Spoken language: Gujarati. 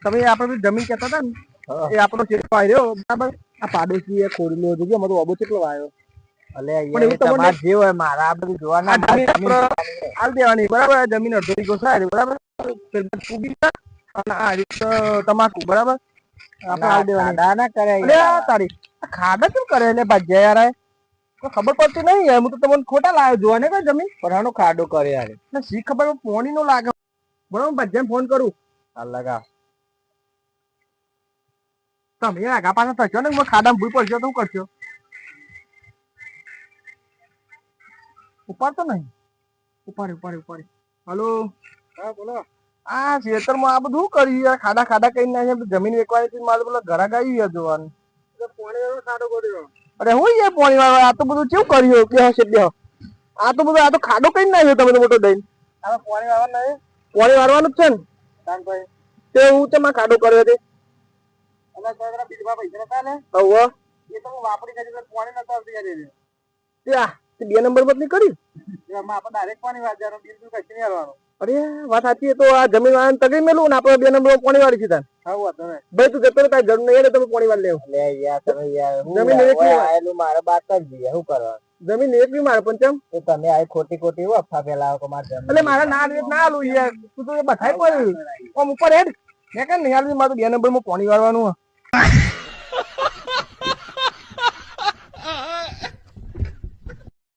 તમે આપણે જમીન કહેતા હતા ને એ આપણો ચેટલો આવ્યો બરાબર. આ પાડોશી એ ખોરી લો જોજો અમારો બાબો કેટલો આવ્યો. અલે યાર તમાર જે હોય મારા આ બધું જોવા ના હાલ દેવાની બરાબર. જમીન અડધો વીઘો થાય બરાબર. અને આ રીતે તમાકુ બરાબર આપણે હાલ દેવાની. ખાડા ના કરે તારી ખાડા શું કરે એટલે ભાજ્યા યાર ખબર પડતી નહીં યાર. હું તો તમને ખોટા લાવ્યો જોવા ને કઈ જમીન પણ ખાડો કરે યાર શી ખબર પોણી નો લાગે બરાબર. ભાજ્યા ફોન કરું લગા તમે આગા પાછા થશો ને ખાડા ભૂલ પડશો તો શું કરશો? ઉપાડતો નહીં. ઉપાડે. હલો હા બોલો. આ ખેતરમાં આ બધું કર્યું યાર. ખાડા કઈ ના જમીન વેચવાની મારે પેલા ઘરા ગાયું યાર જોવાનું. પાણી વાળો ખાડો કર્યો. અરે હું યાર પાણી વાળો આ તો બધું કેવું કર્યું કે હશે બે આ તો બધું આ તો ખાડો કઈ નાખ્યો તમે મોટો દઈને. પાણી વાળવાનું નહીં. પાણી વાળવાનું જ છે ને કાનભાઈ. તે હું તેમાં ખાડો કર્યો તે બીજમાં પૈસા હતા ને હવે એ તો હું વાપરી કરી પાણી નતો આવતી ત્યાં 2 નંબર બદલી કરી એમાં આપણે ડાયરેક્ટ પાણી વાળવાનું બિલ કશું નહીં હાલવાનું. અરે વાત સાચી. તો આ જમીન વાળાને તગડી મેલું ને આપણે 2 નંબર પાણી વાળી દીધા. હા ભાઈ તું જતો તારી જરૂર નહીં તમે પાણી વાળી લેવું. યાર તમે યાર જમીન આવેલું મારે બાત જ જઈએ શું કરવા જમીન એકલી મારે પણ કેમ તો તમે આ ખોટી અફવા ફેલાવો મારે એટલે મારે ના આલું યાર. તું તો બધાય પડ્યું આમ ઉપર હેડ મેં કે નહીં આલું મારું 2 નંબર માં પાણી વાળવાનું.